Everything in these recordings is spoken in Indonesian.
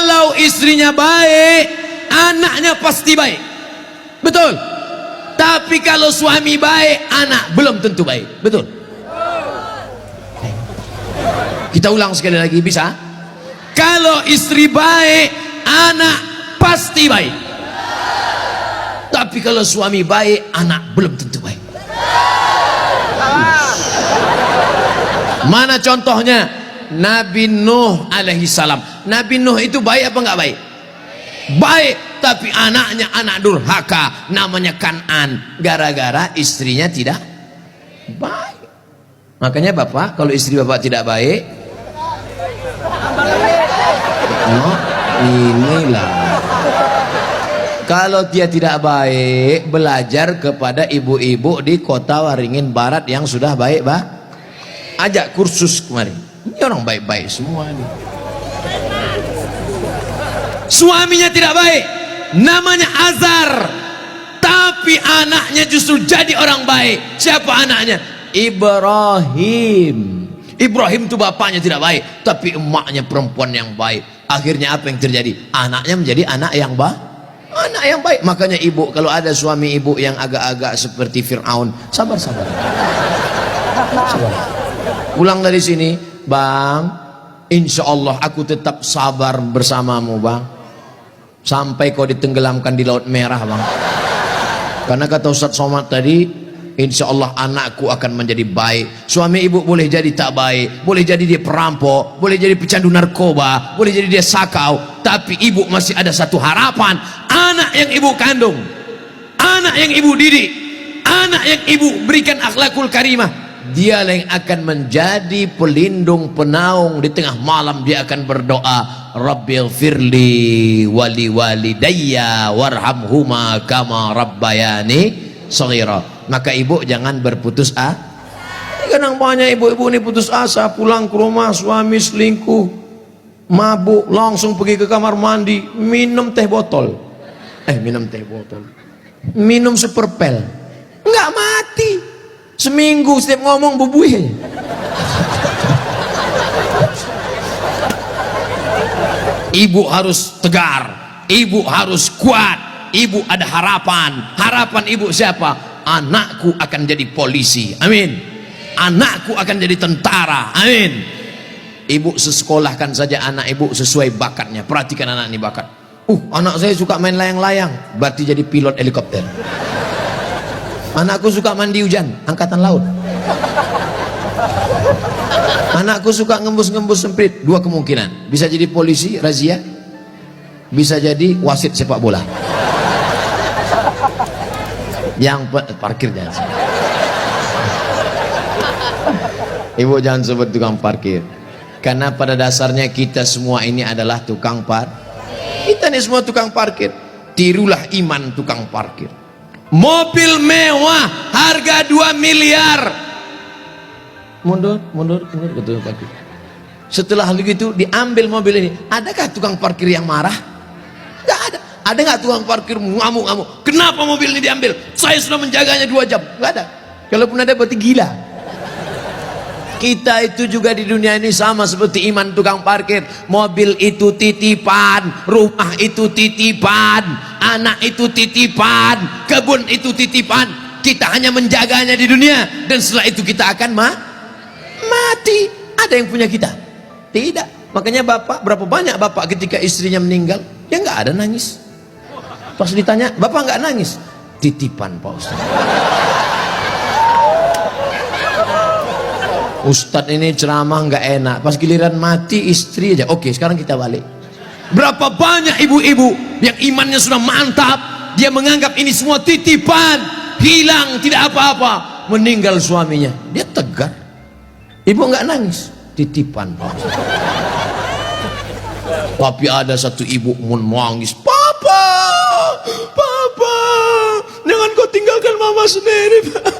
Kalau istrinya baik, anaknya pasti baik. Betul. Tapi kalau suami baik, anak belum tentu baik. Betul. Kita ulang sekali lagi, bisa? Kalau istri baik, anak pasti baik. Tapi kalau suami baik, anak belum tentu baik. Mana contohnya? Nabi Nuh alaihi salam. Nabi Nuh itu baik apa enggak baik? Baik, tapi anaknya anak durhaka, namanya Kan'an, gara-gara istrinya tidak baik. Makanya bapak, kalau istri bapak tidak baik, oh, inilah. Kalau dia tidak baik, belajar kepada ibu-ibu di kota Waringin Barat yang sudah baik, bah. Ajak kursus kemarin. Ini orang baik-baik semua nih. Suaminya tidak baik, namanya Azar, tapi anaknya justru jadi orang baik. Siapa anaknya? Ibrahim. Ibrahim itu bapaknya tidak baik, tapi emaknya perempuan yang baik. Akhirnya apa yang terjadi? Anaknya menjadi anak yang baik. Anak yang baik. Makanya ibu, kalau ada suami ibu yang agak-agak seperti Fir'aun, sabar-sabar. Sabar. Pulang dari sini, bang, insya Allah aku tetap sabar bersamamu, bang. Sampai kau ditenggelamkan di Laut Merah, bang. Karena kata Ustaz Somad tadi, insya Allah anakku akan menjadi baik. Suami ibu boleh jadi tak baik, boleh jadi dia perampok, boleh jadi pecandu narkoba, boleh jadi dia sakau, tapi ibu masih ada satu harapan. Anak yang ibu kandung, anak yang ibu didik, anak yang ibu berikan akhlakul karimah, dialah yang akan menjadi pelindung penaung. Di tengah malam dia akan berdoa, Rabbighfirli wali walidayya warhamhuma kama rabbayani shaghira. Maka ibu jangan berputus asa. Kadang banyak ibu-ibu ini putus asa, pulang ke rumah suami selingkuh, mabuk, langsung pergi ke kamar mandi, minum teh botol. Minum teh botol, minum seperpel, nggak mati. Seminggu setiap ngomong bubuih. Ibu harus tegar, ibu harus kuat, ibu ada harapan. Harapan ibu siapa? Anakku akan jadi polisi, amin. Anakku akan jadi tentara, amin. Ibu sekolahkan saja anak ibu sesuai bakatnya. Perhatikan anak ini bakat. Anak saya suka main layang-layang, berarti jadi pilot helikopter. Anakku suka mandi hujan, angkatan laut. Anakku suka ngembus-ngembus semprit, dua kemungkinan. Bisa jadi polisi, razia. Bisa jadi wasit sepak bola. Yang parkir jangan. Ibu jangan sebut tukang parkir. Karena pada dasarnya kita semua ini adalah tukang parkir. Kita ini semua tukang parkir. Tirulah iman tukang parkir. Mobil mewah harga 2 miliar. Mundur betul parkir. Setelah begitu diambil mobil ini, adakah tukang parkir yang marah? Enggak ada. Ada nggak tukang parkir ngamuk-ngamuk? Kenapa mobil ini diambil? Saya sudah menjaganya 2 jam. Enggak ada. Kalaupun ada berarti gila. Kita itu juga di dunia ini sama seperti iman tukang parkir. Mobil itu titipan, rumah itu titipan, anak itu titipan, kebun itu titipan. Kita hanya menjaganya di dunia, dan setelah itu kita akan mati. Ada yang punya kita? Tidak. Makanya bapak, berapa banyak bapak ketika istrinya meninggal, ya nggak ada nangis. Pas ditanya, bapak nggak nangis? Titipan Pak Ustaz. Ustadz ini ceramah nggak enak, pas giliran mati istri aja. Oke, sekarang kita balik. Berapa banyak ibu-ibu yang imannya sudah mantap, dia menganggap ini semua titipan, hilang tidak apa-apa, meninggal suaminya, dia tegar. Ibu nggak nangis, titipan Pak. Tapi ada satu ibu menangis, papa, jangan kau tinggalkan mama sendiri, Pak.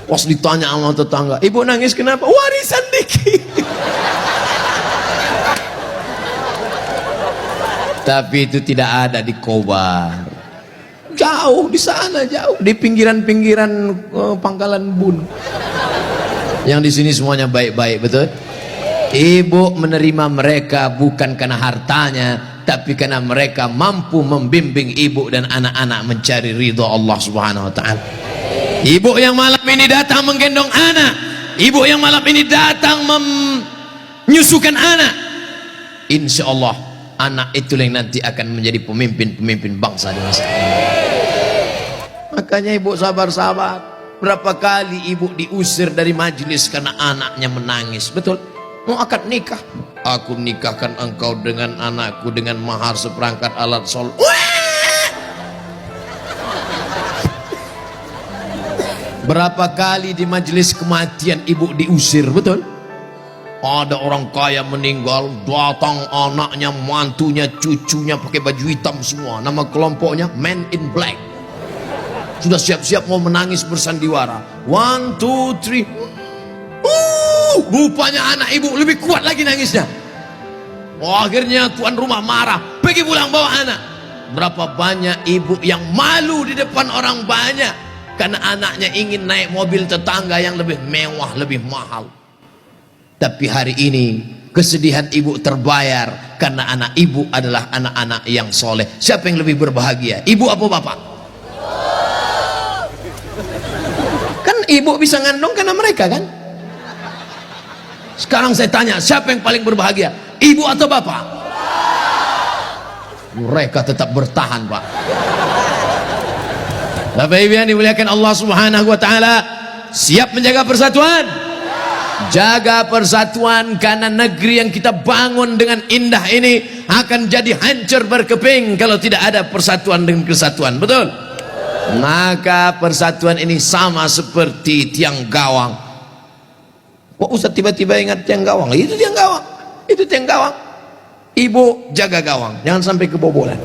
Pas ditanya sama tetangga, ibu nangis kenapa? Warisan dikit. Tapi itu tidak ada di Kobar. Jauh di sana, jauh di pinggiran-pinggiran Pangkalan Bun. Yang di sini semuanya baik-baik, betul? Ibu menerima mereka bukan karena hartanya, tapi karena mereka mampu membimbing ibu dan anak-anak mencari ridha Allah Subhanahu wa taala. Ibu yang malam ini datang menggendong anak, ibu yang malam ini datang menyusukan anak, insya Allah anak itu yang nanti akan menjadi pemimpin bangsa di masa ini. Makanya ibu sabar-sabar. Berapa kali ibu diusir dari majelis karena anaknya menangis, betul? Mau akad nikah, aku nikahkan engkau dengan anakku dengan mahar seperangkat alat sholat. Berapa kali di majelis kematian ibu diusir, betul? Ada orang kaya meninggal, datang anaknya, mantunya, cucunya pakai baju hitam semua, nama kelompoknya Men in Black. Sudah siap-siap mau menangis bersandiwara. 1, 2, 3. Rupanya anak ibu lebih kuat lagi nangisnya. Akhirnya tuan rumah marah, pergi pulang bawa anak. Berapa banyak ibu yang malu di depan orang banyak karena anaknya ingin naik mobil tetangga yang lebih mewah, lebih mahal. Tapi hari ini kesedihan ibu terbayar karena anak ibu adalah anak-anak yang soleh. Siapa yang lebih berbahagia, ibu apa bapak? Kan ibu bisa ngandung karena mereka kan. Sekarang saya tanya, siapa yang paling berbahagia, ibu atau bapak? Mereka tetap bertahan, Pak. Bapak Ibu yang dimuliakan Allah Subhanahu wa taala, siap menjaga persatuan? Jaga persatuan, karena negeri yang kita bangun dengan indah ini akan jadi hancur berkeping kalau tidak ada persatuan dengan kesatuan, betul? Maka persatuan ini sama seperti tiang gawang. Kok Ustaz tiba-tiba ingat tiang gawang? Itu tiang gawang, itu tiang gawang. Ibu jaga gawang, jangan sampai kebobolan.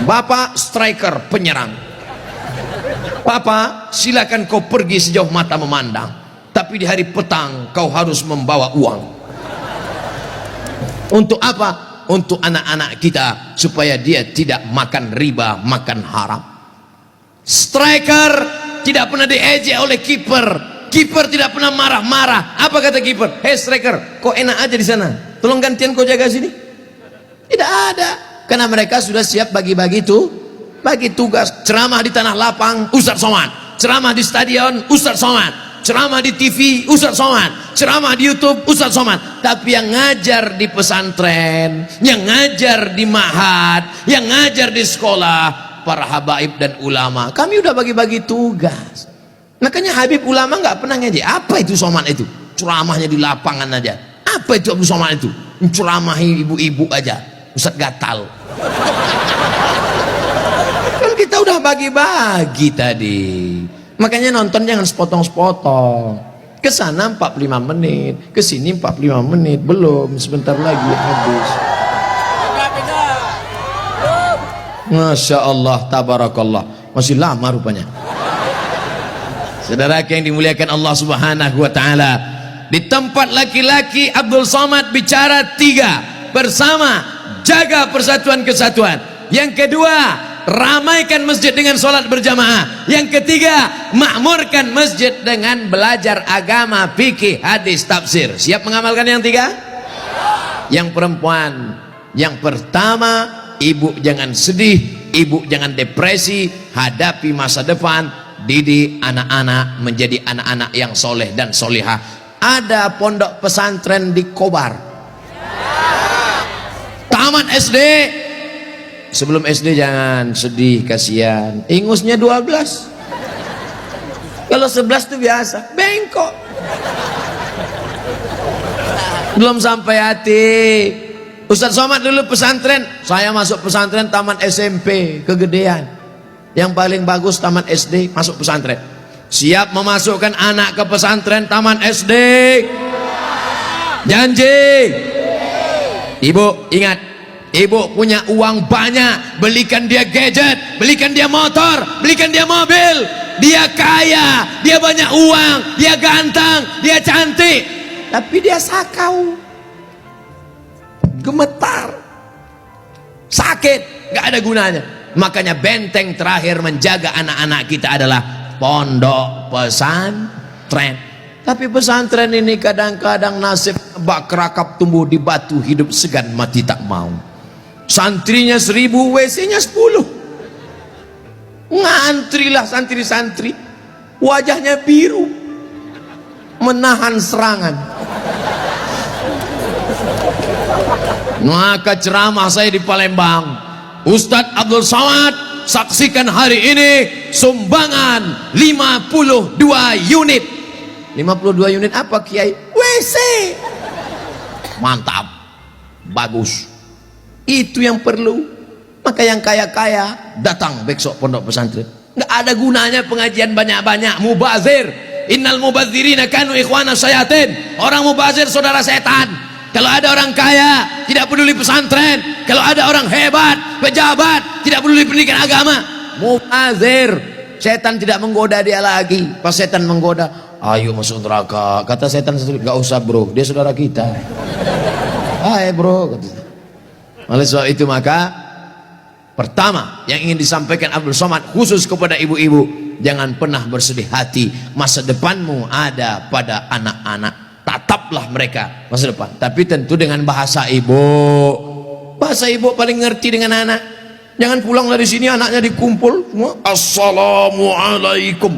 Bapak striker, penyerang. Papa silakan kau pergi sejauh mata memandang, tapi di hari petang kau harus membawa uang. Untuk apa? Untuk anak-anak kita, supaya dia tidak makan riba, makan haram. Striker tidak pernah diejek oleh kiper. Kiper tidak pernah marah-marah. Apa kata kiper? Hei striker, kok enak aja di sana, tolong gantian kau jaga sini. Tidak ada, karena mereka sudah siap bagi-bagi bagi tugas. Ceramah di tanah lapang, Ustaz Somad. Ceramah di stadion, Ustaz Somad. Ceramah di TV, Ustaz Somad. Ceramah di YouTube, Ustaz Somad. Tapi yang ngajar di pesantren, yang ngajar di ma'had, yang ngajar di sekolah, para habaib dan ulama, kami udah bagi-bagi tugas. Makanya Habib ulama nggak pernah ngaji. Apa itu Somad itu? Ceramahnya di lapangan aja. Apa itu Abu Somad itu? Ceramahi ibu-ibu aja. Ustaz gatal. Kan kita udah bagi-bagi tadi. Makanya nonton jangan sepotong-sepotong. Kesana 45 menit, kesini 45 menit, belum, sebentar lagi habis. Masya Allah, tabarakallah, masih lama rupanya. Saudara yang dimuliakan Allah Subhanahu wa taala, di tempat laki-laki Abdul Somad bicara 3, bersama, jaga persatuan kesatuan. Yang kedua, ramaikan masjid dengan sholat berjamaah. Yang ketiga, makmurkan masjid dengan belajar agama, fikih, hadis, tafsir. Siap mengamalkan yang 3? Yang perempuan, yang pertama, ibu jangan sedih, ibu jangan depresi, hadapi masa depan, didik anak-anak menjadi anak-anak yang soleh dan solihah. Ada pondok pesantren di Kobar, tamat SD. Sebelum SD jangan sedih, kasihan, ingusnya 12. Kalau 11 itu biasa, bengkok, belum sampai hati. Ustaz Somad dulu pesantren, saya masuk pesantren taman SMP, kegedean. Yang paling bagus taman SD, masuk pesantren. Siap memasukkan anak ke pesantren taman SD? Janji? Ibu ingat, ibu punya uang banyak, belikan dia gadget, belikan dia motor, belikan dia mobil. Dia kaya, dia banyak uang, dia ganteng, dia cantik, tapi dia sakau, gemetar, sakit, gak ada gunanya. Makanya benteng terakhir menjaga anak-anak kita adalah pondok pesantren. Tapi pesantren ini kadang-kadang nasib bak kerakap tumbuh di batu, hidup segan mati tak mau. Santrinya 1000, WC-nya 10. Ngantrilah santri-santri, wajahnya biru, menahan serangan. Maka ceramah saya di Palembang, Ustadz Abdul Somad, saksikan hari ini sumbangan 52 unit. 52 unit apa Kiai? WC. Mantap, bagus, itu yang perlu. Maka yang kaya-kaya datang besok pondok pesantren. Nggak ada gunanya pengajian banyak-banyak, mubazir. Innal mubazirina kanu ikhwana syayatin. Orang mubazir saudara setan. Kalau ada orang kaya tidak peduli pesantren, kalau ada orang hebat, pejabat tidak peduli pendidikan agama, mubazir. Setan tidak menggoda dia lagi. Pas setan menggoda, ayo masuk neraka, kata setan sendiri, gak usah bro, dia saudara kita. Hai bro, oleh sebab itu maka pertama yang ingin disampaikan Abdul Somad khusus kepada ibu-ibu, jangan pernah bersedih hati. Masa depanmu ada pada anak-anak, tataplah mereka masa depan, tapi tentu dengan bahasa ibu. Bahasa ibu paling ngerti dengan anak. Jangan pulang dari sini anaknya dikumpul semua, assalamualaikum.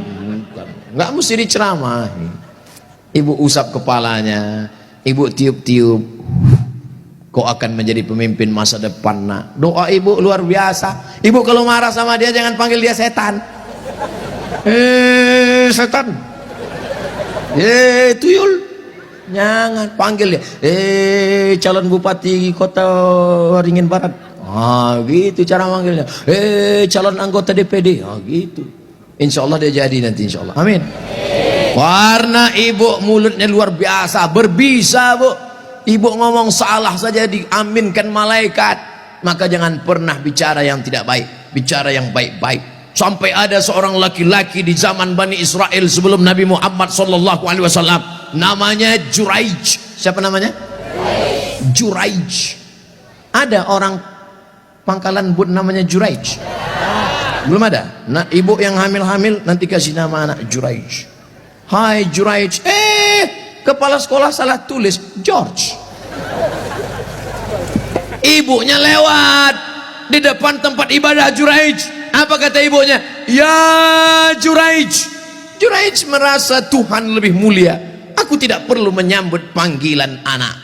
Nggak mesti diceramahi. Ibu usap kepalanya, ibu tiup-tiup, kau akan menjadi pemimpin masa depan nak. Doa ibu luar biasa. Ibu kalau marah sama dia jangan panggil dia setan. Setan, tuyul, jangan panggil dia. Calon bupati kota Waringin Barat, gitu cara manggilnya. Calon anggota DPD, gitu. Insya Allah dia jadi nanti, insya Allah. Amin. Warna ibu mulutnya luar biasa, berbisa bu. Ibu ngomong salah saja diaminkan malaikat. Maka jangan pernah bicara yang tidak baik, bicara yang baik-baik. Sampai ada seorang laki-laki di zaman Bani Israel sebelum Nabi Muhammad SAW, namanya Juraij. Siapa namanya? Juraij. Ada orang Pangkalan Bun namanya Juraij? Belum ada. Nah, ibu yang hamil-hamil nanti kasih nama anak Juraij. Hai Juraij. Kepala sekolah salah tulis George. Ibunya lewat di depan tempat ibadah Juraij. Apa kata ibunya? Ya Juraij. Juraij merasa Tuhan lebih mulia. Aku tidak perlu menyambut panggilan anak.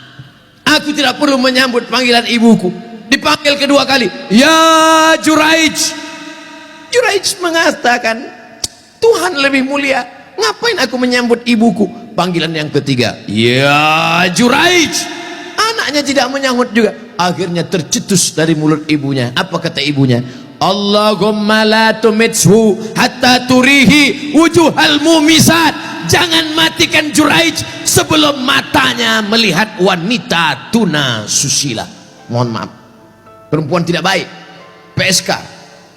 Aku tidak perlu menyambut panggilan ibuku. Dipanggil kedua kali, ya Juraij. Juraij mengatakan, Tuhan lebih mulia, ngapain aku menyambut ibuku? Panggilan yang ketiga, ya Juraij. Anaknya tidak menyambut juga. Akhirnya tercetus dari mulut ibunya. Apa kata ibunya? Allahumma la tumitshu hatta turihi wujuhal mumisat. Jangan matikan Juraij sebelum matanya melihat wanita tuna susila. Mohon maaf, perempuan tidak baik, PSK,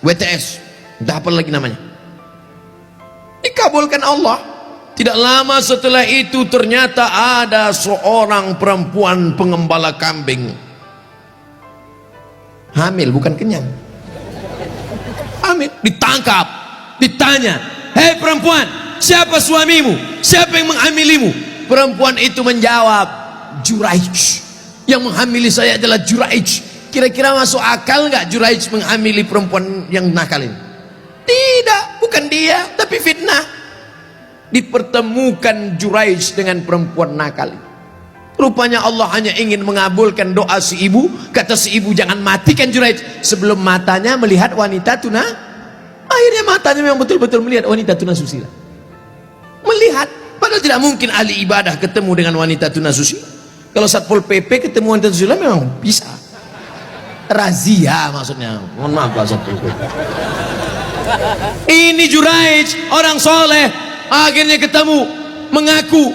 WTS, entah apa lagi namanya, dikabulkan Allah. Tidak lama setelah itu ternyata ada seorang perempuan pengembala kambing, hamil bukan kenyang, hamil, ditangkap, ditanya, hei perempuan, siapa suamimu, siapa yang menghamilimu? Perempuan itu menjawab, Juraij, yang menghamili saya adalah Juraij. Kira-kira masuk akal nggak Juraij menghamili perempuan yang nakal ini? Tidak, bukan dia, tapi fitnah. Dipertemukan Juraij dengan perempuan nakal. Rupanya Allah hanya ingin mengabulkan doa si ibu. Kata si ibu, jangan matikan Juraij sebelum matanya melihat wanita tuna. Akhirnya matanya memang betul-betul melihat wanita tuna susila. Melihat, padahal tidak mungkin ahli ibadah ketemu dengan wanita tuna susila. Kalau Satpol PP ketemu wanita susila memang bisa. Razia maksudnya, mohon maaf Pak Satpol PP. Ini Juraij, orang soleh, akhirnya ketemu, mengaku,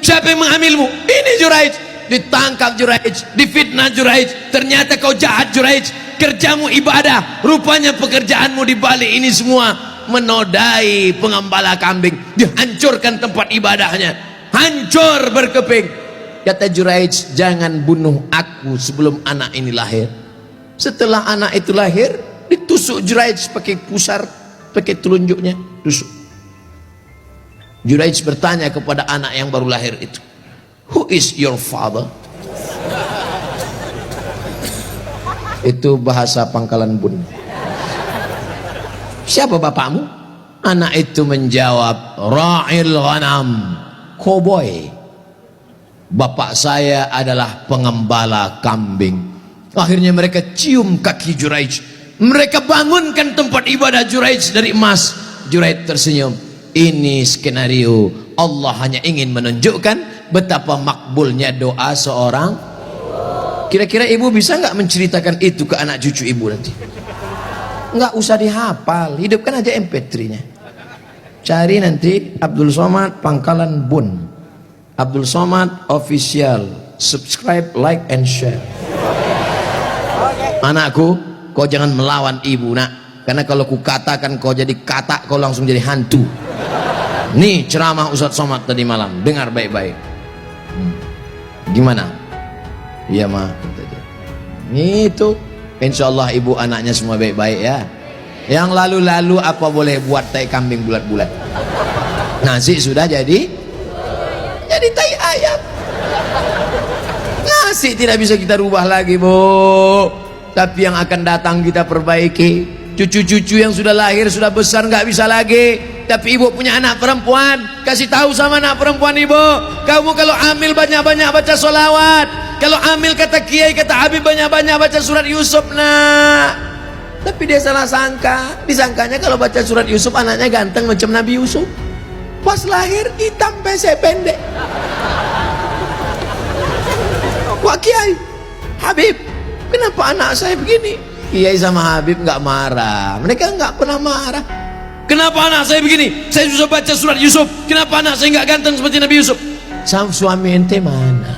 siapa yang menghamilmu? Ini Juraij. Ditangkap Juraij, difitnah Juraij. Ternyata kau jahat Juraij, kerjamu ibadah, rupanya pekerjaanmu di balik ini semua menodai pengembala kambing. Dihancurkan tempat ibadahnya, hancur berkeping. Kata Juraij, jangan bunuh aku sebelum anak ini lahir. Setelah anak itu lahir, ditusuk Juraij pakai pusar, pakai telunjuknya, tusuk. Juraij bertanya kepada anak yang baru lahir itu, "Who is your father?" Itu bahasa Pangkalan Bun. "Siapa bapakmu?" Anak itu menjawab, "Ra'il ghanam, koboi. Bapak saya adalah pengembala kambing." Akhirnya mereka cium kaki Juraij, mereka bangunkan tempat ibadah Juraij dari emas. Juraij tersenyum. Ini skenario Allah hanya ingin menunjukkan betapa makbulnya doa seorang. Kira-kira ibu bisa nggak menceritakan itu ke anak cucu ibu nanti? Nggak usah dihafal, hidupkan aja MP3-nya. Cari nanti Abdul Somad Pangkalan Bun, Abdul Somad Official, subscribe, like, and share. Anakku, kau jangan melawan ibu nak, karena kalau ku katakan kau jadi katak, kau langsung jadi hantu. Nih ceramah Ustadz Somad tadi malam, dengar baik-baik. Gimana? Iya mah. Itu, insya Allah ibu anaknya semua baik-baik ya. Yang lalu-lalu apa boleh buat tai kambing bulat-bulat. Nasi sudah jadi tai ayam. Nasi tidak bisa kita rubah lagi, Bu. Tapi yang akan datang kita perbaiki. Cucu-cucu yang sudah lahir, sudah besar, nggak bisa lagi. Tapi ibu punya anak perempuan, kasih tahu sama anak perempuan ibu, kamu kalau hamil banyak-banyak baca sholawat. Kalau hamil kata kiai, kata Habib, banyak-banyak baca surat Yusuf nak. Tapi dia salah sangka, disangkanya kalau baca surat Yusuf anaknya ganteng macam Nabi Yusuf. Pas lahir hitam pesek pendek. Wah kiai, Habib, kenapa anak saya begini? Kiai sama Habib nggak marah, mereka nggak pernah marah. Kenapa anak saya begini? Saya susah baca surat Yusuf. Kenapa anak saya nggak ganteng seperti Nabi Yusuf? Suami ente mana?